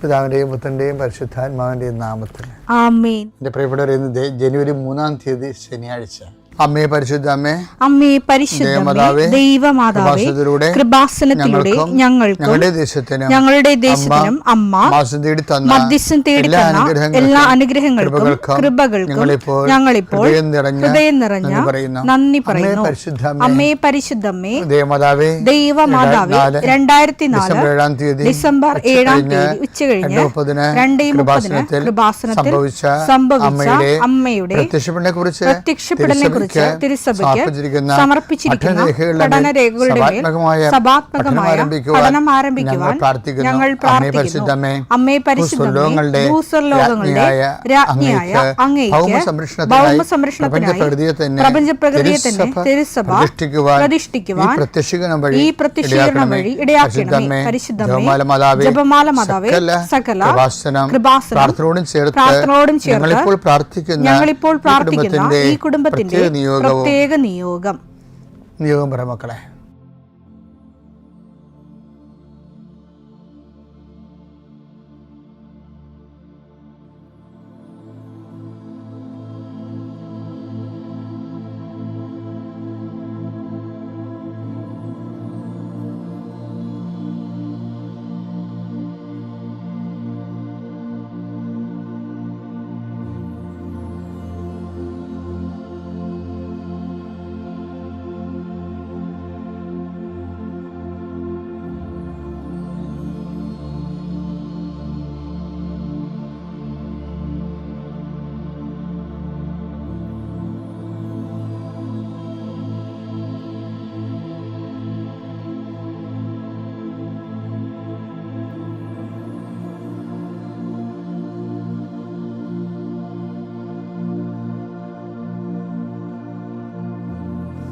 പിതാവിന്റെയും പുത്രന്റെയും പരിശുദ്ധാത്മാവിന്റെയും നാമത്തിൽ ആമേൻ. എൻ്റെ പ്രിയപ്പെട്ടവരെ, ഇന്ന് ജനുവരി 3 ശനിയാഴ്ച. അമ്മേ പരിശുദ്ധ അമ്മേ, അമ്മേ പരിശുദ്ധമേ, ദൈവമാതാവേ, കൃപാസനത്തിലൂടെ ഞങ്ങൾക്കും ഞങ്ങളുടെ ദേശത്തിനും അമ്മ മധ്യസ്ഥം തേടി തന്ന എല്ലാ അനുഗ്രഹങ്ങൾക്കും കൃപകൾക്കും ഞങ്ങളിപ്പോൾ ഹൃദയം നിറഞ്ഞ നന്ദി പറയുന്നു. അമ്മേ പരിശുദ്ധമേ, ദൈവമാതാവേ, 2004 ഡിസംബർ 7 ഉച്ചകഴിഞ്ഞ് 2:30 കൃപാസനത്തിൽ സംഭവിച്ച അമ്മയുടെ പ്രത്യക്ഷപ്പെടലിനെ കുറിച്ച് തിരുസഭയ്ക്ക് സമർപ്പിച്ചിരിക്കുന്ന പഠനരേഖകളുടെ മേൽ സഭാത്മകമായ പഠനം ആരംഭിക്കുവാൻ ഞങ്ങൾ പ്രാർത്ഥിക്കുന്നു. അമ്മേ പരിശുദ്ധമേ, ഭൂസ്വർലോകങ്ങളുടെ രാജ്ഞിയായ അങ്ങേയ്ക്ക് ഭൗമസംരക്ഷണത്തിനായി പ്രപഞ്ചപ്രകൃതിയെ തന്നെ തിരുസഭ പ്രതിഷ്ഠിക്കുവാൻ ഈ പ്രത്യക്ഷീകരണം വഴി ഇടയാക്കണമേ. പരിശുദ്ധമേ, ജപമാല മാതാവേ, സകല കൃപാസനം പ്രാർത്ഥനയോടും ചേർത്ത് ഞങ്ങളിപ്പോൾ പ്രാർത്ഥിക്കുന്ന ഈ കുടുംബത്തിന്റെ പ്രത്യേക നിയോഗം പറ മക്കളെ.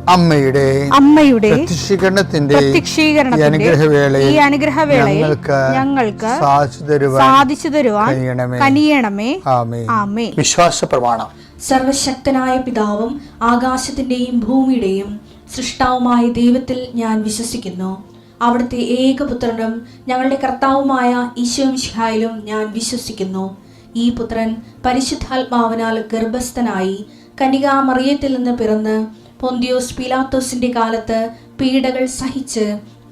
അമ്മയുടെ പ്രത്യക്ഷീകരണത്തിന്റെ ഈ അനുഗ്രഹവേളയിൽ ഞങ്ങൾക്ക് സാധിച്ചു തരുവാൻ കനിയണമേ. ആമേൻ. വിശ്വാസ പ്രമാണം. സർവശക്തനായ പിതാവും ആകാശത്തിന്റെയും ഭൂമിയുടെയും സൃഷ്ടാവുമായ ദൈവത്തിൽ ഞാൻ വിശ്വസിക്കുന്നു. അവിടുത്തെ ഏകപുത്രനും ഞങ്ങളുടെ കർത്താവുമായ ഈശോമിശിഹായിലും ഞാൻ വിശ്വസിക്കുന്നു. ഈ പുത്രൻ പരിശുദ്ധാത്മാവിനാൽ ഗർഭസ്ഥനായി കന്യകാമറിയത്തിൽ നിന്ന് പിറന്ന് പൊന്തിയോസ് പീലാത്തോസിന്റെ കാലത്ത് പീഡകൾ സഹിച്ച്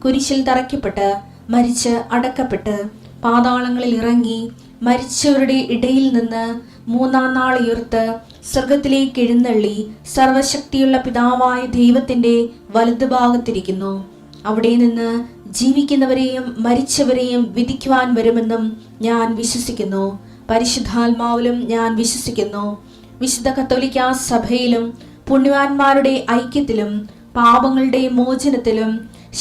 കുരിശിൽ തറയ്ക്കപ്പെട്ട് മരിച്ച് അടക്കപ്പെട്ട് പാതാളങ്ങളിൽ ഇറങ്ങി മരിച്ചവരുടെ ഇടയിൽ നിന്ന് 3-ാം നാൾ ഉയർത്ത് സ്വർഗത്തിലേക്ക് എഴുന്നള്ളി സർവശക്തിയുള്ള പിതാവായ ദൈവത്തിന്റെ വലതുഭാഗത്തിരിക്കുന്നു. അവിടെ നിന്ന് ജീവിക്കുന്നവരെയും മരിച്ചവരെയും വിധിക്കുവാൻ വരുമെന്നും ഞാൻ വിശ്വസിക്കുന്നു. പരിശുദ്ധാത്മാവിലും ഞാൻ വിശ്വസിക്കുന്നു. വിശുദ്ധ കത്തോലിക്കാ സഭയിലും പുണ്യവാന്മാരുടെ ഐക്യത്തിലും പാപങ്ങളുടെ മോചനത്തിലും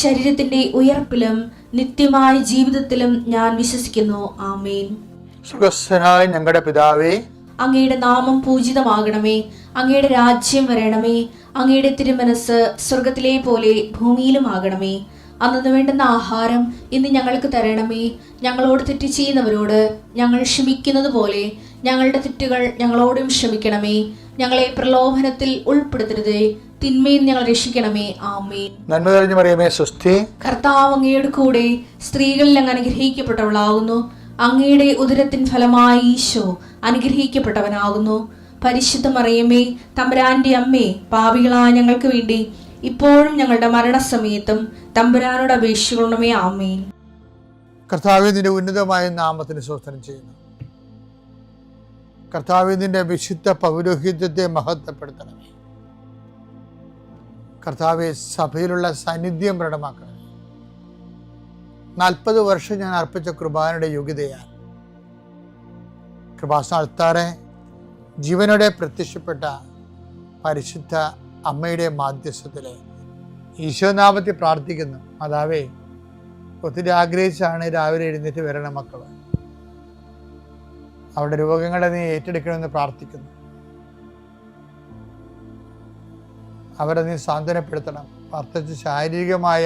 ശരീരത്തിന്റെ ഉയർപ്പിലും നിത്യമായ ജീവിതത്തിലും ഞാൻ വിശ്വസിക്കുന്നു. ആമേൻ. സുഖസ്ഥനായ ഞങ്ങളുടെ പിതാവേ, അങ്ങയുടെ നാമം പൂജിതമാകണമേ. അങ്ങയുടെ രാജ്യം വരണമേ. അങ്ങയുടെ തിരുമനസ് സ്വർഗത്തിലെ പോലെ ഭൂമിയിലും ആകണമേ. അന്നു വേണ്ടുന്ന ആഹാരം ഇന്ന് ഞങ്ങൾക്ക് തരണമേ. ഞങ്ങളോട് തെറ്റ് ചെയ്യുന്നവരോട് ഞങ്ങൾ ക്ഷമിക്കുന്നത് പോലെ ഞങ്ങളുടെ തെറ്റുകൾ ഞങ്ങളോടും ക്ഷമിക്കണമേ. ഞങ്ങളെ പ്രലോഭനത്തിൽ ഉൾപ്പെടുത്തരുതേ, തിന്മയിൽ ഞങ്ങൾ രക്ഷിക്കണമേ. ആമേൻ. നന്മ നിറഞ്ഞ മറിയമേ, സ്വസ്തി. കർത്താവ് അങ്ങയുടെ കൂടെ സ്ത്രീകളിൽ അങ്ങ് അനുഗ്രഹിക്കപ്പെട്ടവളാകുന്നു. അങ്ങയുടെ ഉദരത്തിൻ ഫലമായി ഈശോ അനുഗ്രഹിക്കപ്പെട്ടവനാകുന്നു. പരിശുദ്ധ മറിയമേ, തമ്പുരാന്റെ അമ്മേ, പാപികളായ ഞങ്ങൾക്ക് വേണ്ടി ഇപ്പോഴും ഞങ്ങളുടെ മരണസമയത്തും തമ്പുരാനോട് അപേക്ഷിക്കണമേ. ആമേൻ. കർത്താവേ, നിന്റെ ഉന്നതമായ നാമത്തിന് സ്തോത്രം ചെയ്യുന്നു. കർത്താവേ, നിന്റെ വിശുദ്ധ പൗരോഹിത്യത്തെ മഹത്വപ്പെടുത്തണമേ. കർത്താവേ, സഭയിലുള്ള സാന്നിധ്യം പ്രകടമാക്കണമേ. 40 വർഷം ഞാൻ അർപ്പിച്ച കൃപാനയുടെ യോഗ്യതയാൽ കൃപാസ്ഥാനത്താറെ ജീവനോടെ പ്രത്യക്ഷപ്പെട്ട പരിശുദ്ധ അമ്മയുടെ മാധ്യസ്ഥത്തിലെ ഈശോനാമത്തിൽ പ്രാർത്ഥിക്കുന്നു. മാതാവേ, ഒത്തിരി ആഗ്രഹിച്ചാണ് രാവിലെ എഴുന്നേറ്റ് വരണ മക്കൾ. അവരുടെ രോഗങ്ങളെ നീ ഏറ്റെടുക്കണമെന്ന് പ്രാർത്ഥിക്കുന്നു. അവരെ നീ സാന്ത്വനപ്പെടുത്തണം. പ്രത്യേകിച്ച് ശാരീരികമായ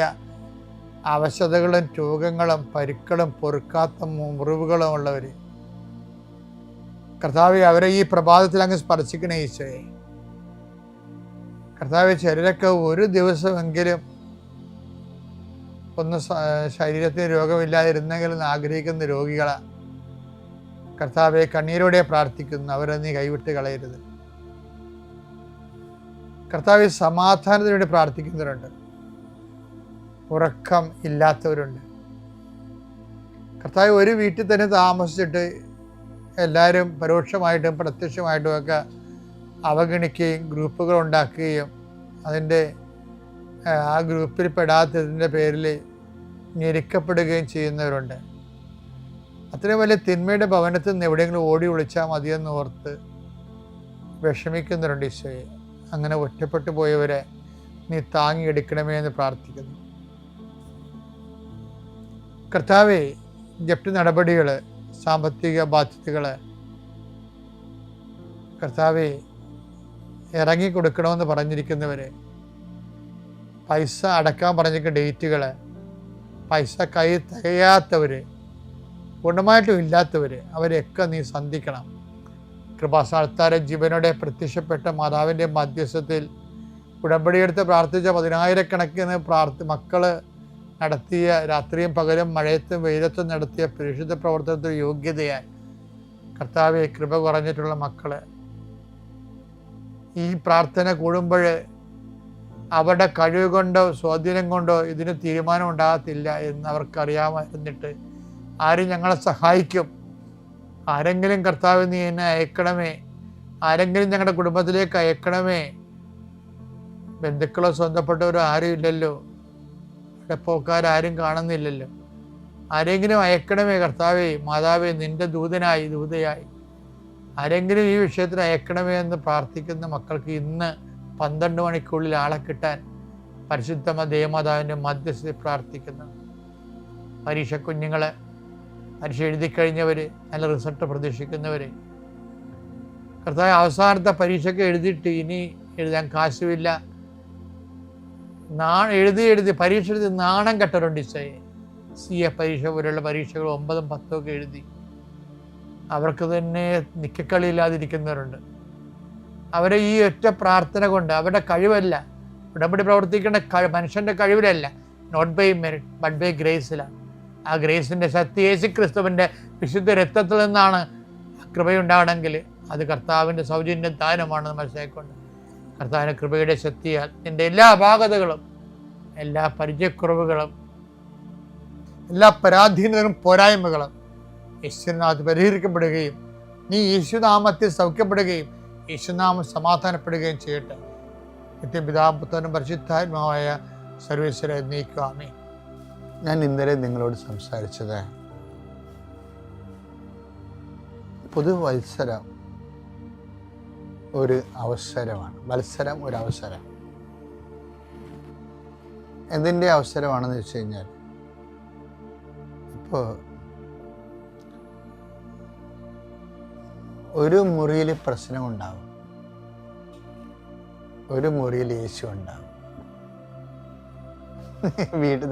അവശതകളും രോഗങ്ങളും പരുക്കളും പൊറുക്കാത്ത മുറിവുകളും ഉള്ളവർ, കർത്താവെ, അവരെ ഈ പ്രഭാതത്തിൽ അങ്ങ് സ്പർശിക്കണേ ഈശോയെ. കർത്താവെ, ചിലരൊക്കെ ഒരു ദിവസമെങ്കിലും ഒന്ന് ശരീരത്തിന് രോഗമില്ലാതിരുന്നെങ്കിലും ആഗ്രഹിക്കുന്ന രോഗികളാണ്. കർത്താവെ, കണ്ണീരോടെ പ്രാർത്ഥിക്കുന്നു, അവരെ നീ കൈവിട്ട് കളയരുത്. കർത്താവെ, സമാധാനത്തിന് വേണ്ടി പ്രാർത്ഥിക്കുന്നവരുണ്ട്, ഉറക്കം ഇല്ലാത്തവരുണ്ട്. കർത്താവ്, ഒരു വീട്ടിൽ തന്നെ താമസിച്ചിട്ട് എല്ലാവരും പരോക്ഷമായിട്ടും പ്രത്യക്ഷമായിട്ടും ഒക്കെ അവഗണിക്കുകയും ഗ്രൂപ്പുകൾ ഉണ്ടാക്കുകയും അതിൻ്റെ ആ ഗ്രൂപ്പിൽ പെടാത്തതിൻ്റെ പേരിൽ ഞെരുക്കപ്പെടുകയും ചെയ്യുന്നവരുണ്ട്. അത്രയും വലിയ തിന്മയുടെ ഭവനത്തിൽ നിന്ന് എവിടെയെങ്കിലും ഓടി ഒളിച്ചാൽ മതിയെന്ന് ഓർത്ത് വിഷമിക്കുന്നവരുണ്ട്. ഈശോയെ, അങ്ങനെ ഒറ്റപ്പെട്ടു പോയവരെ നീ താങ്ങിയെടുക്കണമേ എന്ന് പ്രാർത്ഥിക്കുന്നു. കർത്താവേ, ജപ്തി നടപടികൾ, സാമ്പത്തിക ബാധ്യതകൾ, കർത്താവേ, ഇറങ്ങിക്കൊടുക്കണമെന്ന് പറഞ്ഞിരിക്കുന്നവരെ, പൈസ അടക്കാൻ പറഞ്ഞിരിക്കുന്ന ഡേറ്റുകൾ, പൈസ കൈ തികയാത്തവർ, പൂർണ്ണമായിട്ടും ഇല്ലാത്തവർ, അവരെയൊക്കെ നീ സന്ധിക്കണം. കൃപാസ്ഥാനത്താരെ ജീവനോടെ പ്രത്യക്ഷപ്പെട്ട മാതാവിൻ്റെ മധ്യസ്ഥത്തിൽ ഉടമ്പടിയെടുത്ത് പ്രാർത്ഥിച്ച 10,000 മക്കൾ നടത്തിയ രാത്രിയും പകലും മഴയത്തും വെയിലത്തും നടത്തിയ പരിശുദ്ധ പ്രവർത്തനത്തിൽ യോഗ്യതയായി കർത്താവെ, കൃപ കുറഞ്ഞിട്ടുള്ള മക്കൾ ഈ പ്രാർത്ഥന കൂടുമ്പോൾ അവരുടെ കഴിവ് കൊണ്ടോ സ്വാധീനം കൊണ്ടോ ഇതിന് തീരുമാനം ഉണ്ടാകത്തില്ല എന്ന് അവർക്കറിയാമായിരുന്നിട്ട് ആരും ഞങ്ങളെ സഹായിക്കും, ആരെങ്കിലും കർത്താവ് നീ എന്നെ അയക്കണമേ, ആരെങ്കിലും ഞങ്ങളുടെ കുടുംബത്തിലേക്ക് അയക്കണമേ, ബന്ധുക്കളോ സ്വന്തപ്പെട്ടവരോ ആരും ഇല്ലല്ലോ, പോക്കാരും കാണുന്നില്ലല്ലോ, ആരെങ്കിലും അയക്കണമേ കർത്താവേ, മാതാവേ, നിന്റെ ദൂതയായി ആരെങ്കിലും ഈ വിഷയത്തിൽ അയക്കണമേ എന്ന് പ്രാർത്ഥിക്കുന്ന മക്കൾക്ക് ഇന്ന് 12 മണിക്കുള്ളിൽ ആളെ കിട്ടാൻ പരിശുദ്ധ ദേവമാതാവിൻ്റെ മധ്യസ്ഥയിൽ പ്രാർത്ഥിക്കുന്നു. പരീക്ഷ കുഞ്ഞുങ്ങളെ, പരീക്ഷ എഴുതി കഴിഞ്ഞവർ, നല്ല റിസൾട്ട് പ്രതീക്ഷിക്കുന്നവർ, കർത്താവ്, അവസാനത്തെ പരീക്ഷയ്ക്ക് എഴുതിയിട്ട് ഇനി എഴുതാൻ കാശുമില്ല, എഴുതി പരീക്ഷ എഴുതി നാണം കെട്ടറുണ്ട്. CA പരീക്ഷ പോലുള്ള പരീക്ഷകൾ 9ഉം 10ഉം ഒക്കെ എഴുതി അവർക്ക് തന്നെ നിക്കക്കളിയില്ലാതിരിക്കുന്നവരുണ്ട്. അവരെ ഈ ഒറ്റ പ്രാർത്ഥന കൊണ്ട്, അവരുടെ കഴിവല്ല, ഉടമ്പടി പ്രവർത്തിക്കേണ്ട മനുഷ്യൻ്റെ കഴിവിലല്ല, not by merit but by ഗ്രേസിലാണ്. ആ ഗ്രേസിൻ്റെ ശക്തി യേശുക്രിസ്തുവിൻ്റെ വിശുദ്ധ രക്തത്തിൽ നിന്നാണ് കൃപയുണ്ടാകണമെങ്കിൽ അത് കർത്താവിൻ്റെ സൗജന്യ ദാനമാണെന്ന് മനസ്സിലാക്കിക്കൊണ്ട് കർത്താവിൻ്റെ കൃപയുടെ ശക്തിയാൽ നിൻ്റെ എല്ലാ അപാകതകളും, എല്ലാ പരിചയക്കുറവുകളും, എല്ലാ പരാധീനതകളും പോരായ്മകളും യേശുനാമത്തിൽ പരിഹരിക്കപ്പെടുകയും നീ യേശുനാമത്തിൽ സൗഖ്യപ്പെടുകയും യേശുനാമം സമാധാനപ്പെടുകയും ചെയ്യട്ടെ. നിത്യപിതാവും പുത്രനും പരിശുദ്ധാത്മാവായ സർവേശ്വര നീക്കുവാമേ. ഞാൻ ഇന്നലെ നിങ്ങളോട് സംസാരിച്ചത് പുതുവത്സരം ഒരു അവസരമാണ്. മത്സരം ഒരു അവസരം. എന്തിൻ്റെ അവസരമാണെന്ന് വെച്ച് കഴിഞ്ഞാൽ, ഇപ്പോൾ ഒരു മുറിയിൽ പ്രശ്നമുണ്ടാകും, ഒരു മുറിയിൽ യേശു ഉണ്ടാകും.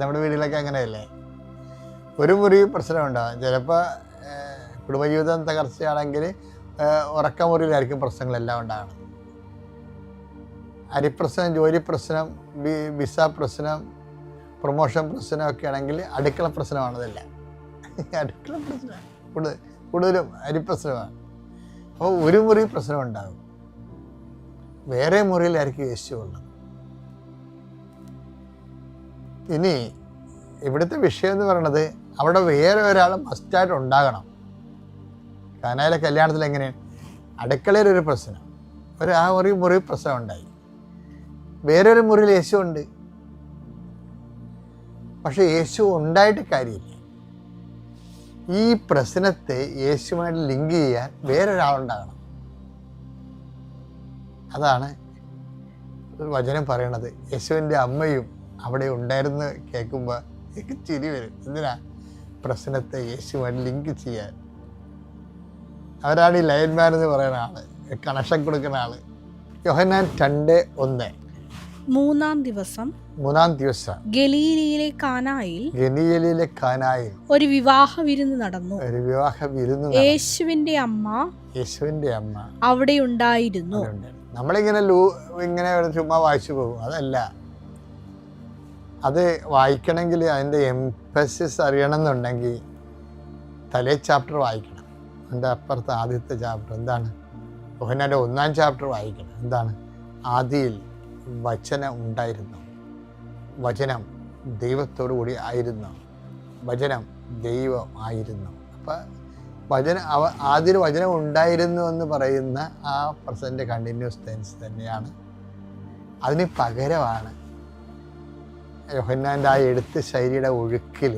നമ്മുടെ വീട്ടിലൊക്കെ അങ്ങനെയല്ലേ, ഒരു മുറി പ്രശ്നമുണ്ടാകും. ചിലപ്പോൾ കുടുംബജീവിതം തകർച്ചയാണെങ്കിൽ ഉറക്കമുറിയിലായിരിക്കും പ്രശ്നങ്ങളെല്ലാം ഉണ്ടാകണം. അരിപ്രശ്നം, ജോലി പ്രശ്നം, വിസ പ്രശ്നം, പ്രൊമോഷൻ പ്രശ്നമൊക്കെ ആണെങ്കിൽ അടുക്കള പ്രശ്നമാണതല്ല. അടുക്കള പ്രശ്നം കൂടുതലും അരിപ്രശ്നമാണ്. അപ്പോൾ ഒരു മുറി പ്രശ്നം ഉണ്ടാകും, വേറെ മുറിയിലായിരിക്കും യേശു ഉള്ളത്. ഇനി ഇവിടുത്തെ വിഷയം എന്ന് പറയുന്നത്, അവിടെ വേറെ ഒരാൾ മസ്റ്റായിട്ട് ഉണ്ടാകണം. കാനായിലെ കല്യാണത്തിൽ എങ്ങനെയാണ്, അടുക്കളയിലൊരു പ്രശ്നം, ആ മുറി പ്രശ്നം ഉണ്ടായി, വേറൊരു മുറിയിൽ യേശു ഉണ്ട്. പക്ഷെ യേശു ഉണ്ടായിട്ട് കാര്യമില്ല. ഈ പ്രശ്നത്തെ യേശുമായിട്ട് ലിങ്ക് ചെയ്യാൻ വേറൊരാളുണ്ടാകണം. അതാണ് വചനം പറയണത്. യേശുവിൻ്റെ അമ്മയും അവിടെ ഉണ്ടായിരുന്നു കേൾക്കുമ്പോൾ എനിക്ക് ചിരി വരും. എന്തിനാ? പ്രശ്നത്തെ യേശുമായിട്ട് ലിങ്ക് ചെയ്യാൻ. അവരാണ് ഈ ലൈൻമാൻ എന്ന് പറയുന്ന ആള്, കണക്ഷൻ കൊടുക്കുന്ന ആള്. യോഹന്നാൻ 2:1. മൂന്നാം ദിവസം ഗലീലയിലെ കാനായിൽ ഒരു വിവാഹ വിരുന്ന് നടന്നു. യേശുവിന്റെ അമ്മ അവിടെ ഉണ്ടായിരുന്നു. നമ്മളിങ്ങനെ ഇങ്ങനെ ചുമ്മാ വായിച്ചു പോകും, അതല്ല. അത് വായിക്കണമെങ്കിൽ അതിൻ്റെ എംഫസിസ് അറിയണം എന്നുണ്ടെങ്കിൽ തലേ ചാപ്റ്റർ വായിക്കണം. എൻ്റെ അപ്പുറത്തെ ആദ്യത്തെ ചാപ്റ്റർ എന്താണ്? യോഹന്നാൻ്റെ 1-ാം ചാപ്റ്റർ വായിക്കണം. എന്താണ്? ആദിയിൽ വചനം ഉണ്ടായിരുന്നു, വചനം ദൈവത്തോടു കൂടി ആയിരുന്നു, വചനം ദൈവമായിരുന്നു. അപ്പം ആദ്യം വചനം ഉണ്ടായിരുന്നു എന്ന് പറയുന്ന ആ പ്രസൻറ്റ് കണ്ടിന്യൂസ് ടെൻസ് തന്നെയാണ്. അതിന് പകരമാണ് യോഹന്നാൻ്റെ ആ എഴുത്ത് ശൈലിയുടെ ഒഴുക്കിൽ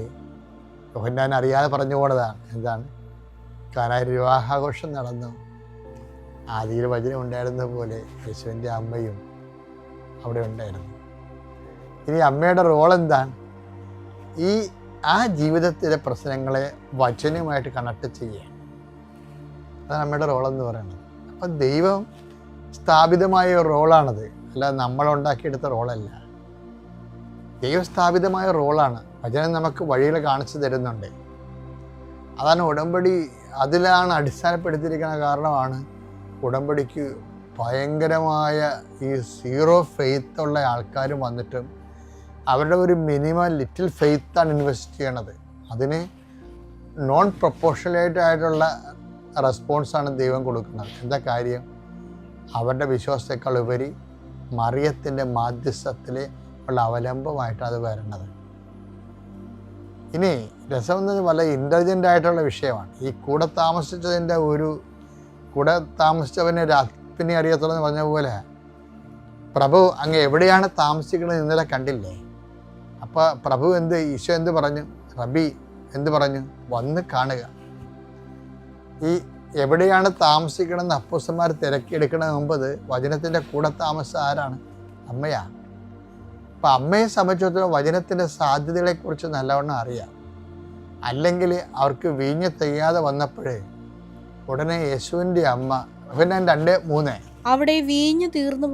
യോഹന്നാൻ അറിയാതെ പറഞ്ഞു പോണതാണ്. എന്താണ്? കാനായിൽ വിവാഹാഘോഷം നടന്നു, ആദിയിൽ വചനം ഉണ്ടായിരുന്ന പോലെ യേശുവിൻ്റെ അമ്മയും അവിടെ ഉണ്ടായിരുന്നു. ഇനി അമ്മയുടെ റോൾ എന്താണ്? ആ ജീവിതത്തിലെ പ്രശ്നങ്ങളെ വചനവുമായിട്ട് കണക്ട് ചെയ്യുക. അതാണ് അമ്മയുടെ റോളെന്ന് പറയുന്നത്. അപ്പം ദൈവം സ്ഥാപിതമായ ഒരു റോളാണത്, അല്ല നമ്മളുണ്ടാക്കിയെടുത്ത റോളല്ല. ദൈവസ്ഥാപിതമായ റോളാണ്. വചനം നമുക്ക് വഴികൾ കാണിച്ചു തരുന്നുണ്ട്. അതാണ് ഉടമ്പടി. അതിലാണ് അടിസ്ഥാനപ്പെടുത്തിയിരിക്കുന്ന കാരണമാണ് ഉടമ്പടിക്ക് ഭയങ്കരമായ ഈ സീറോ ഫെയ്ത്ത് ഉള്ള ആൾക്കാർ വന്നിട്ടും അവരുടെ ഒരു മിനിമം ലിറ്റിൽ ഫെയ്ത്താണ് ഇൻവെസ്റ്റ് ചെയ്യണത്. അതിന് നോൺ പ്രൊപ്പോർഷണലേറ്റ് ആയിട്ടുള്ള റെസ്പോൺസാണ് ദൈവം കൊടുക്കുന്നത്. എന്താ കാര്യം? അവരുടെ വിശ്വാസത്തെക്കാൾ ഉപരി മറിയത്തിൻ്റെ മാധ്യസ്ഥത്തിൽ ഉള്ള അവലംബമായിട്ടാണ് അത് വരണത്. ഇനി രസമെന്ന് പറഞ്ഞാൽ വളരെ ഇൻ്റലിജൻ്റ് ആയിട്ടുള്ള വിഷയമാണ്. ഈ കൂടെ താമസിച്ചവനെ രാത്രിനെ അറിയത്തുള്ളൂ എന്ന് പറഞ്ഞ പോലെ പ്രഭു അങ്ങ് എവിടെയാണ് താമസിക്കുന്നത് ഇന്നലെ കണ്ടില്ലേ? അപ്പോൾ പ്രഭു ഈശോ എന്ത് പറഞ്ഞു? റബി എന്ത് പറഞ്ഞു? വന്ന് കാണുക. ഈ എവിടെയാണ് താമസിക്കണമെന്ന് അപ്പോസ്തലന്മാർ തിരക്കിയെടുക്കണ മുമ്പ് വചനത്തിൻ്റെ കൂടെ താമസം ആരാണ്? അമ്മയാണ്. അപ്പം അമ്മയെ സംബന്ധിച്ചിടത്തോളം വചനത്തിൻ്റെ സാധ്യതകളെക്കുറിച്ച് നല്ലവണ്ണം അറിയാം. അല്ലെങ്കിൽ അവർക്ക് വീഞ്ഞ് തികയാതെ വന്നപ്പോഴേ ഉടനെ യേശുവിൻ്റെ അമ്മ യോഹന്നാൻ 2:3 അവിടെ വീഞ്ഞു തീർന്നു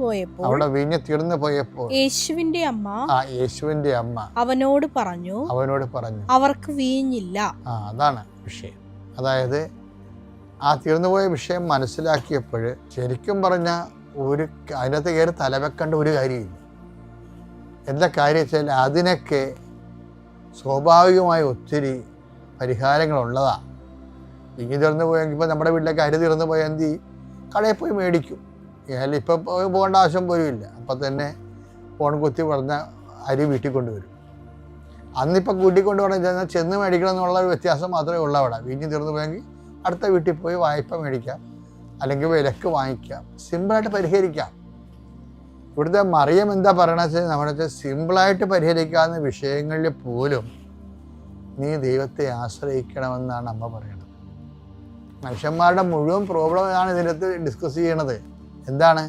പോയപ്പോൾ യേശുവിന്റെ അമ്മ അവനോട് പറഞ്ഞു അവർക്ക് വീഞ്ഞില്ല. അതാണ് വിഷയം. അതായത് ആ തീർന്നുപോയ വിഷയം മനസ്സിലാക്കിയപ്പോൾ ശരിക്കും പറഞ്ഞാൽ അതിനകത്ത് കയറി തലവെക്കേണ്ട ഒരു കാര്യമില്ല. എന്താ കാര്യം വെച്ചാൽ അതിനൊക്കെ സ്വാഭാവികമായ ഒത്തിരി പരിഹാരങ്ങളുള്ളതാണ്. ഇങ്ങനെ തീർന്നു പോയെങ്കിൽ ഇപ്പോൾ നമ്മുടെ വീട്ടിലേക്ക് അരി തീർന്നു പോയാൽ എന്ത് ചെയ്യും? കടയിൽ പോയി മേടിക്കും. ഇപ്പം പോകേണ്ട ആവശ്യം പോലും ഇല്ല. അപ്പം തന്നെ ഫോൺ കുത്തി പറഞ്ഞാൽ അരി വീട്ടിൽ കൊണ്ടുവരും. അന്നിപ്പോൾ കൂട്ടിക്കൊണ്ട് പറഞ്ഞാൽ ചെന്ന് മേടിക്കണം എന്നുള്ള ഒരു വ്യത്യാസം മാത്രമേ ഉള്ളൂ. അവിടെ വീഞ്ഞ് തീർന്നു പോയെങ്കിൽ അടുത്ത വീട്ടിൽ പോയി വായ്പ മേടിക്കാം, അല്ലെങ്കിൽ വിലക്ക് വാങ്ങിക്കാം, സിമ്പിളായിട്ട് പരിഹരിക്കാം. ഇവിടുത്തെ മറിയം എന്താ പറയണമെന്ന് വെച്ചാൽ നമ്മുടെ സിമ്പിളായിട്ട് പരിഹരിക്കാവുന്ന വിഷയങ്ങളിൽ പോലും നീ ദൈവത്തെ ആശ്രയിക്കണമെന്നാണ് അമ്മ പറയുന്നത്. മനുഷ്യന്മാരുടെ മുഴുവൻ പ്രോബ്ലമാണ് ഇതിനകത്ത് ഡിസ്കസ് ചെയ്യണത്. എന്താണ്?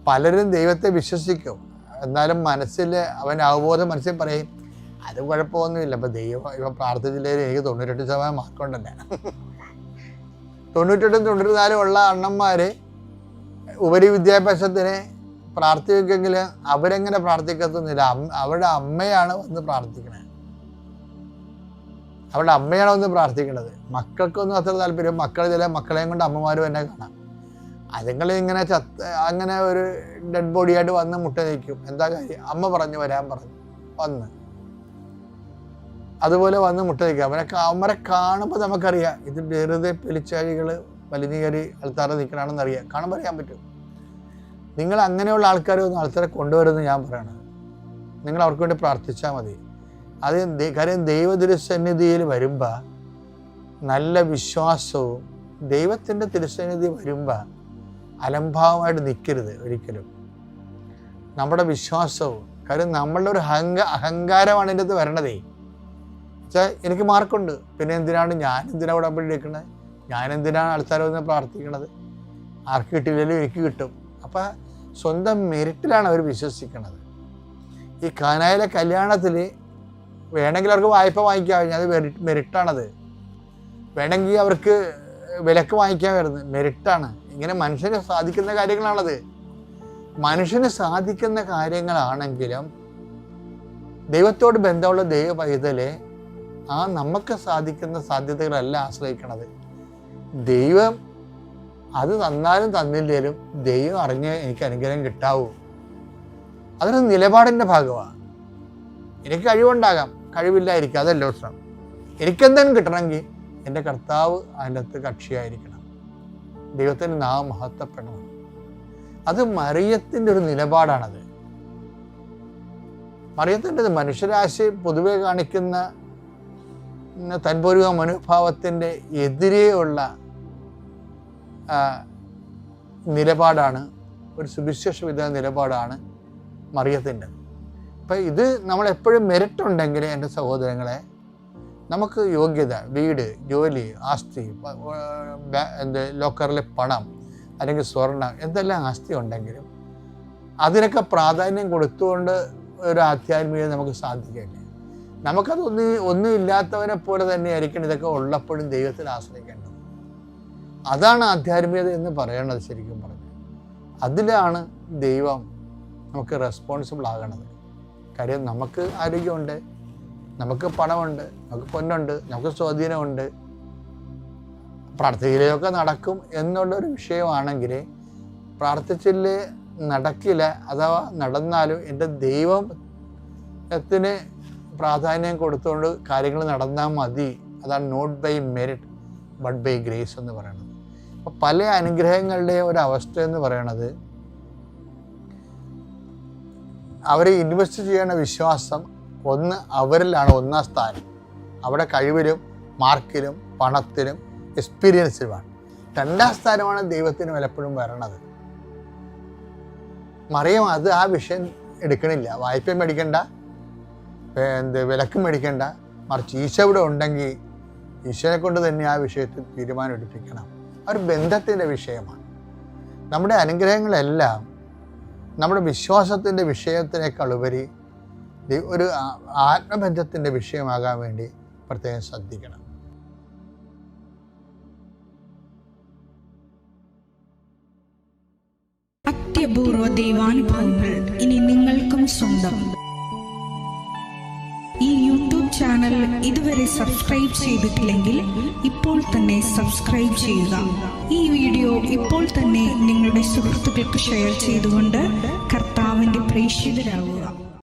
പലരും ദൈവത്തെ വിശ്വസിക്കും, എന്നാലും മനസ്സിൽ അവബോധം മനസ്സിൽ പറയും അത് കുഴപ്പമൊന്നുമില്ല. ഇപ്പം ഇപ്പം പ്രാർത്ഥിച്ചില്ലെങ്കിൽ എനിക്ക് 98% മാർക്കുണ്ടല്ലേ. 98-94 ഉള്ള അണ്ണന്മാർ ഉപരി വിദ്യാഭ്യാസത്തിന് പ്രാർത്ഥിക്കുമെങ്കിൽ അവരെങ്ങനെ പ്രാർത്ഥിക്കത്തൊന്നുമില്ല. അവരുടെ അമ്മയാണ് വന്ന് പ്രാർത്ഥിക്കണത്. പ്രാർത്ഥിക്കണത്. മക്കൾക്കൊന്നും അത്ര താല്പര്യം. ചില മക്കളെയും കൊണ്ട് അമ്മമാരും തന്നെ കാണാം. അതുങ്ങളിങ്ങനെ അങ്ങനെ ഒരു ഡെഡ് ബോഡിയായിട്ട് വന്ന് മുട്ട നിൽക്കും. എന്താ കാര്യം? അമ്മ വരാൻ പറഞ്ഞു വന്ന് അതുപോലെ വന്ന് മുട്ട നിൽക്കുക. അവരെ കാണുമ്പോൾ നമുക്കറിയാം ഇത് വെറുതെ പെലിച്ചാഴികൾ വലിഞ്ഞു കയറി ആൾക്കാരെ നിൽക്കണമെന്ന് അറിയാം. കാണുമ്പോൾ അറിയാൻ പറ്റും. നിങ്ങൾ അങ്ങനെയുള്ള ആൾക്കാരെ ഒന്ന് ആൾക്കാരെ കൊണ്ടുവരുമെന്ന് ഞാൻ പറയണത്. നിങ്ങൾ അവർക്ക് വേണ്ടി പ്രാർത്ഥിച്ചാൽ മതി. കാര്യം ദൈവതിരുസന്നിധിയിൽ വരുമ്പോൾ നല്ല വിശ്വാസവും ദൈവത്തിൻ്റെ തിരുസന്നിധി വരുമ്പോൾ അലംഭാവമായിട്ട് നിൽക്കരുത് ഒരിക്കലും. നമ്മുടെ വിശ്വാസവും കാര്യം നമ്മളുടെ ഒരു അഹങ്കാരമാണ് ഇതിൻ്റെ അകത്ത് വരണതേ. വെച്ചാൽ എനിക്ക് മാർക്കുണ്ട്, പിന്നെ ഞാനെന്തിനാണ് ഉടമ്പടി എടുക്കണത്? ഞാനെന്തിനാണ് ആൾക്കാരെ ഒന്ന് പ്രാർത്ഥിക്കണത്? ആർക്ക് കിട്ടിയില്ലെങ്കിലും എനിക്ക് കിട്ടും. അപ്പം സ്വന്തം മെറിറ്റിലാണ് അവർ വിശ്വസിക്കണത്. ഈ കാനായിലെ കല്യാണത്തിൽ വേണമെങ്കിൽ അവർക്ക് വായ്പ വാങ്ങിക്കാം, അത് മെറിറ്റാണത്. വേണമെങ്കിൽ അവർക്ക് വിലക്ക് വാങ്ങിക്കാൻ വരുന്നത് മെറിറ്റാണ്. ഇങ്ങനെ മനുഷ്യന് സാധിക്കുന്ന കാര്യങ്ങളാണത്. മനുഷ്യന് സാധിക്കുന്ന കാര്യങ്ങളാണെങ്കിലും ദൈവത്തോട് ബന്ധമുള്ള ദൈവ പൈതലെ നമുക്ക് സാധിക്കുന്ന സാധ്യതകളല്ല ആശ്രയിക്കണത്. ദൈവം അത് തന്നാലും തന്നില്ലേലും ദൈവം അറിഞ്ഞ് എനിക്ക് അനുഗ്രഹം കിട്ടാവൂ. അതൊരു നിലപാടിൻ്റെ ഭാഗമാണ്. എനിക്ക് കഴിവുണ്ടാകാം, കഴിവില്ലായിരിക്കും, അതല്ല പ്രശ്നം. എനിക്കെന്തെങ്കിലും കിട്ടണമെങ്കിൽ എൻ്റെ കർത്താവ് അതിൻ്റെ അകത്ത് കക്ഷിയായിരിക്കണം, ദൈവത്തിൻ്റെ നാമം മഹത്വപ്പെടണം. അത് മറിയത്തിൻ്റെ ഒരു നിലപാടാണത്. മറിയത്തിൻ്റെ മനുഷ്യരാശി പൊതുവെ കാണിക്കുന്ന തൻപൂർവ മനോഭാവത്തിൻ്റെ എതിരെയുള്ള നിലപാടാണ്, ഒരു സുവിശേഷ വിധ നിലപാടാണ് മറിയത്തിൻ്റെ. അപ്പം ഇത് നമ്മളെപ്പോഴും മെറിറ്റുണ്ടെങ്കിൽ എൻ്റെ സഹോദരങ്ങളെ, നമുക്ക് യോഗ്യത, വീട്, ജോലി, ആസ്തി, ലോക്കറിലെ പണം അല്ലെങ്കിൽ സ്വർണം, എന്തെല്ലാം ആസ്തി ഉണ്ടെങ്കിലും അതിനൊക്കെ പ്രാധാന്യം കൊടുത്തുകൊണ്ട് ഒരു ആധ്യാത്മികത നമുക്ക് സാധിക്കില്ല. നമുക്കത് ഒന്നും ഇല്ലാത്തവനെ പോലെ തന്നെ ആയിരിക്കണം ഇതൊക്കെ ഉള്ളപ്പോഴും ദൈവത്തിൽ ആശ്രയിക്കേണ്ടത്. അതാണ് ആധ്യാത്മികത എന്ന് പറയണത്. ശരിക്കും പറഞ്ഞു അതിലാണ് ദൈവം നമുക്ക് റെസ്പോൺസിബിൾ ആകണത്. കാര്യം നമുക്ക് ആരോഗ്യമുണ്ട്, നമുക്ക് പണമുണ്ട്, നമുക്ക് പൊന്നുണ്ട്, നമുക്ക് സ്വാധീനമുണ്ട്, പ്രാർത്ഥനയിലൊക്കെ നടക്കും എന്നുള്ളൊരു വിഷയമാണെങ്കിൽ പ്രാർത്ഥിച്ചില്ലേ നടക്കില്ല, അഥവാ നടന്നാലും എൻ്റെ ദൈവത്തിന് പ്രാധാന്യം കൊടുത്തുകൊണ്ട് കാര്യങ്ങൾ നടന്നാൽ മതി. അതാണ് not by merit but by grace എന്ന് പറയുന്നത്. അപ്പോൾ പല അനുഗ്രഹങ്ങളുടെയും ഒരവസ്ഥ എന്ന് പറയണത് അവർ ഇൻവെസ്റ്റ് ചെയ്യണ വിശ്വാസം ഒന്ന് അവരിലാണ് ഒന്നാം സ്ഥാനം. അവിടെ കഴിവിലും മാർക്കിലും പണത്തിലും എക്സ്പീരിയൻസിലുമാണ്. രണ്ടാം സ്ഥാനമാണ് ദൈവത്തിന് പലപ്പോഴും വരണത്. മറിയം അത് ആ വിഷയം എടുക്കണില്ല. വായ്പ മേടിക്കണ്ട, വിലക്കും മേടിക്കണ്ട, മറിച്ച് ഈശോ ഇവിടെ ഉണ്ടെങ്കിൽ ഈശോനെ കൊണ്ട് തന്നെ ആ വിഷയത്തിൽ തീരുമാനം എടുപ്പിക്കണം. ഒരു ബന്ധത്തിൻ്റെ വിഷയമാണ്. നമ്മുടെ അനുഗ്രഹങ്ങളെല്ലാം നമ്മുടെ വിശ്വാസത്തിൻ്റെ വിഷയത്തിനേക്കാൾ ഉപരി ഒരു ആത്മബന്ധത്തിൻ്റെ വിഷയമാകാൻ വേണ്ടി പ്രത്യേകം ശ്രദ്ധിക്കണം. അത്യപൂർവ ദൈവാനുഭവങ്ങൾ ഇനി നിങ്ങൾക്കും സ്വന്തം. ഈ യൂട്യൂബ് ചാനൽ ഇതുവരെ സബ്സ്ക്രൈബ് ചെയ്തിട്ടില്ലെങ്കിൽ ഇപ്പോൾ തന്നെ സബ്സ്ക്രൈബ് ചെയ്യുക. ഈ വീഡിയോ ഇപ്പോൾ തന്നെ നിങ്ങളുടെ സുഹൃത്തുക്കൾക്ക് ഷെയർ ചെയ്തുകൊണ്ട് കർത്താവിൻ്റെ പ്രേക്ഷിതരാകുക.